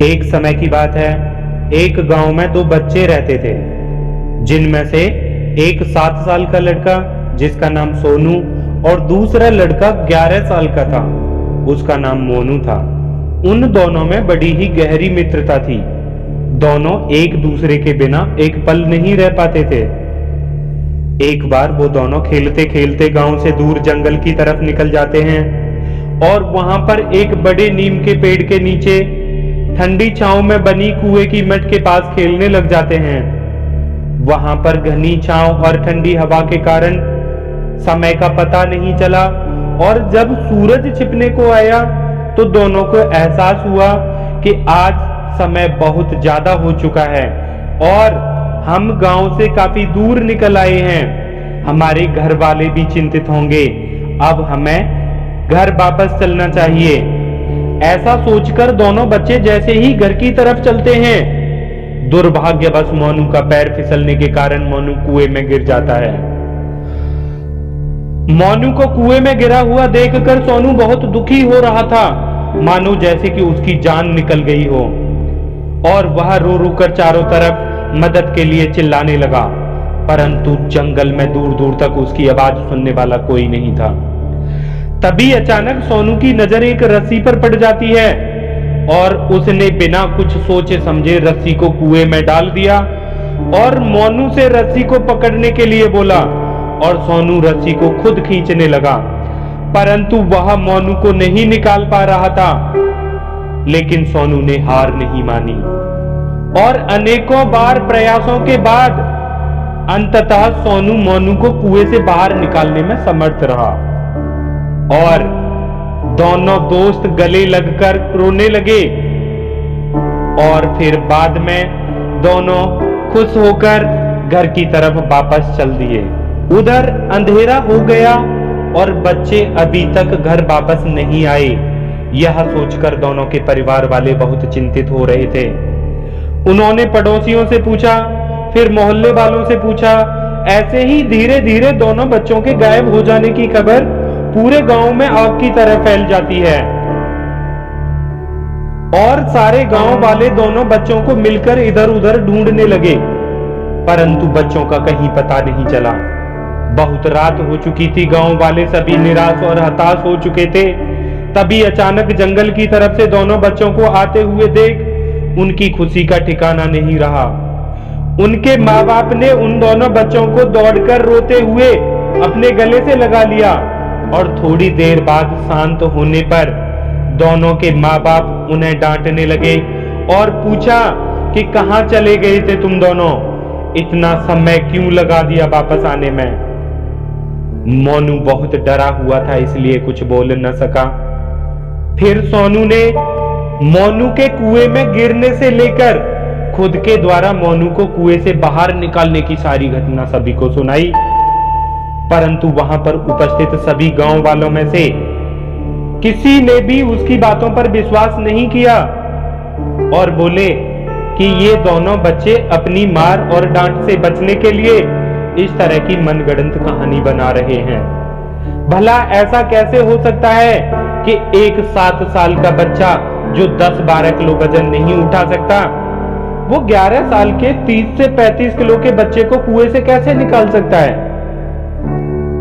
एक समय की बात है, एक गांव में दो बच्चे रहते थे, जिनमें से एक 7 साल का लड़का जिसका नाम सोनू और दूसरा लड़का 11 साल का था, उसका नाम मोनू था। उन दोनों में बड़ी ही गहरी मित्रता थी। दोनों एक दूसरे के बिना एक पल नहीं रह पाते थे। एक बार वो दोनों खेलते खेलते गांव से दूर जंगल की तरफ निकल जाते हैं और वहां पर एक बड़े नीम के पेड़ के नीचे ठंडी छांव में बनी कुएं की मट के पास खेलने लग जाते हैं। वहां पर घनी छांव और ठंडी हवा के कारण समय का पता नहीं चला और जब सूरज छिपने को आया तो दोनों को एहसास हुआ कि आज समय बहुत ज्यादा हो चुका है और हम गांव से काफी दूर निकल आए हैं। हमारे घर वाले भी चिंतित होंगे। अब हमें घर वापस चलना चाहिए। ऐसा सोचकर दोनों बच्चे जैसे ही घर की तरफ चलते हैं, दुर्भाग्यवश मोनू का पैर फिसलने के कारण मोनू कुएं में गिर जाता है। मोनू को कुएं में गिरा हुआ देखकर सोनू बहुत दुखी हो रहा था, मानो जैसे कि उसकी जान निकल गई हो, और वह रो रो कर चारों तरफ मदद के लिए चिल्लाने लगा, परंतु जंगल में दूर दूर तक उसकी आवाज सुनने वाला कोई नहीं था। तभी अचानक सोनू की नजर एक रस्सी पर पड़ जाती है और उसने बिना कुछ सोचे समझे रस्सी को कुएं में डाल दिया और मोनू से रस्सी को पकड़ने के लिए बोला और सोनू रस्सी को खुद खींचने लगा, परंतु वह मोनू को नहीं निकाल पा रहा था। लेकिन सोनू ने हार नहीं मानी और अनेकों बार प्रयासों के बाद अंततः सोनू मोनू को कुएं से बाहर निकालने में समर्थ रहा और दोनों दोस्त गले लगकर रोने लगे और फिर बाद में दोनों खुश होकर घर की तरफ वापस चल दिए। उधर अंधेरा हो गया और बच्चे अभी तक घर वापस नहीं आए। यह सोचकर दोनों के परिवार वाले बहुत चिंतित हो रहे थे। उन्होंने पड़ोसियों से पूछा, फिर मोहल्ले वालों से पूछा। ऐसे ही धीरे धीरे दोनों बच्चों के गायब हो जाने की खबर पूरे गांव में आग की तरह फैल जाती है और सारे गांव वाले दोनों बच्चों को मिलकर इधर उधर ढूंढने लगे, परंतु बच्चों का कहीं पता नहीं चला। बहुत रात हो चुकी थी, गांव वाले सभी निराश और हताश हो चुके थे। तभी अचानक जंगल की तरफ से दोनों बच्चों को आते हुए देख उनकी खुशी का ठिकाना नहीं रहा। उनके माँ बाप ने उन दोनों बच्चों को दौड़कर रोते हुए अपने गले से लगा लिया और थोड़ी देर बाद शांत होने पर दोनों के माँ बाप उन्हें डांटने लगे और पूछा कि कहां चले गए थे तुम दोनों, इतना समय क्यों लगा दिया वापस आने में। मोनू बहुत डरा हुआ था, इसलिए कुछ बोल न सका। फिर सोनू ने मोनू के कुएं में गिरने से लेकर खुद के द्वारा मोनू को कुएं से बाहर निकालने की सारी घटना सभी को सुनाई, परंतु वहां पर उपस्थित सभी गांव वालों में से किसी ने भी उसकी बातों पर विश्वास नहीं किया और बोले कि ये दोनों बच्चे अपनी मार और डांट से बचने के लिए इस तरह की मनगढ़ंत कहानी बना रहे हैं। भला ऐसा कैसे हो सकता है कि एक 7 साल का बच्चा जो 10-12 किलो वजन नहीं उठा सकता, वो 11 साल के 30 से 35 किलो के बच्चे को कुएं से कैसे निकाल सकता है।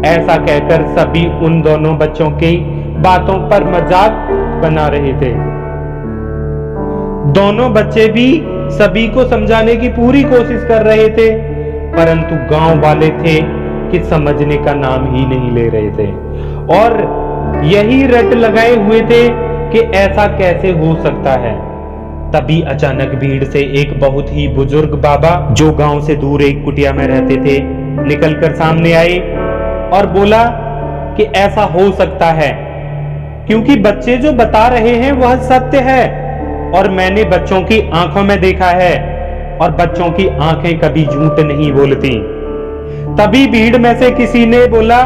ऐसा कहकर सभी उन दोनों बच्चों की बातों पर मजाक बना रहे थे। दोनों बच्चे भी सभी को समझाने की पूरी कोशिश कर रहे थे, परंतु गांव वाले थे कि समझने का नाम ही नहीं ले रहे थे और यही रट लगाए हुए थे कि ऐसा कैसे हो सकता है। तभी अचानक भीड़ से एक बहुत ही बुजुर्ग बाबा, जो गांव से दूर एक कुटिया में रहते थे, निकलकर सामने आए और बोला कि ऐसा हो सकता है क्योंकि बच्चे जो बता रहे हैं वह सत्य है और मैंने बच्चों की आंखों में देखा है और बच्चों की आंखें कभी झूठ नहीं बोलती। तभी भीड़ में से किसी ने बोला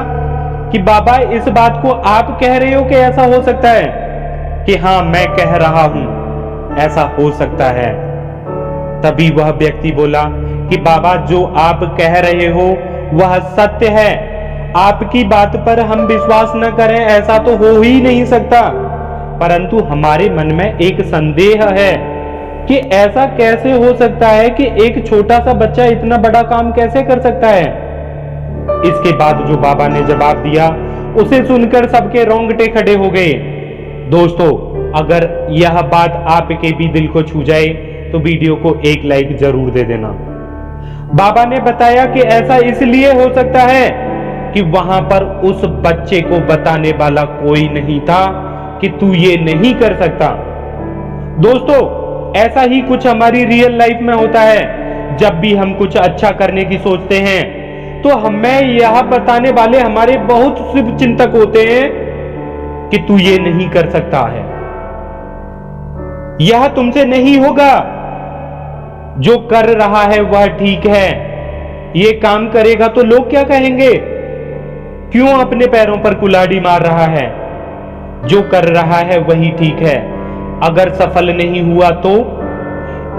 कि बाबा, इस बात को आप कह रहे हो कि ऐसा हो सकता है? कि हाँ, मैं कह रहा हूं ऐसा हो सकता है। तभी वह व्यक्ति बोला कि बाबा, जो आप कह रहे हो वह सत्य है, आपकी बात पर हम विश्वास न करें ऐसा तो हो ही नहीं सकता, परंतु हमारे मन में एक संदेह है कि ऐसा कैसे हो सकता है कि एक छोटा सा बच्चा इतना बड़ा काम कैसे कर सकता है। इसके बाद जो बाबा ने जवाब दिया उसे सुनकर सबके रोंगटे खड़े हो गए। दोस्तों, अगर यह बात आपके भी दिल को छू जाए तो वीडियो को एक लाइक जरूर दे देना। बाबा ने बताया कि ऐसा इसलिए हो सकता है कि वहां पर उस बच्चे को बताने वाला कोई नहीं था कि तू ये नहीं कर सकता। दोस्तों, ऐसा ही कुछ हमारी रियल लाइफ में होता है। जब भी हम कुछ अच्छा करने की सोचते हैं तो हमें यह बताने वाले हमारे बहुत शुभ चिंतक होते हैं कि तू ये नहीं कर सकता है, यह तुमसे नहीं होगा, जो कर रहा है वह ठीक है, ये काम करेगा तो लोग क्या कहेंगे, क्यों अपने पैरों पर कुल्हाड़ी मार रहा है, जो कर रहा है वही ठीक है, अगर सफल नहीं हुआ तो।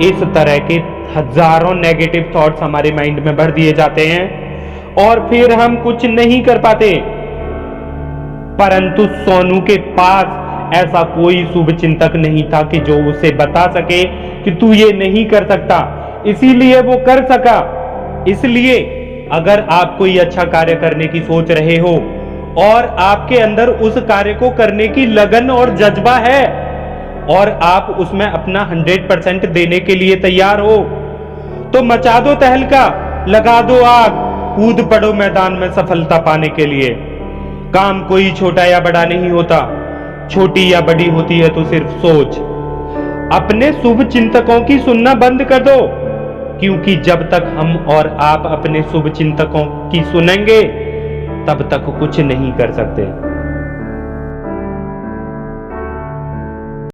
इस तरह के हजारों नेगेटिव थॉट्स हमारे माइंड में भर दिए जाते हैं और फिर हम कुछ नहीं कर पाते। परंतु सोनू के पास ऐसा कोई शुभ चिंतक नहीं था कि जो उसे बता सके कि तू ये नहीं कर सकता, इसीलिए वो कर सका। इसलिए अगर आप कोई अच्छा कार्य करने की सोच रहे हो और आपके अंदर उस कार्य को करने की लगन और जज्बा है और आप उसमें अपना 100% देने के लिए तैयार हो, तो मचा दो तहलका, लगा दो आग, कूद पड़ो मैदान में सफलता पाने के लिए। काम कोई छोटा या बड़ा नहीं होता, छोटी या बड़ी होती है तो सिर्फ सोच। अपने शुभ चिंतकों की सुनना बंद कर दो, क्योंकि जब तक हम और आप अपने शुभ चिंतकों की सुनेंगे तब तक कुछ नहीं कर सकते।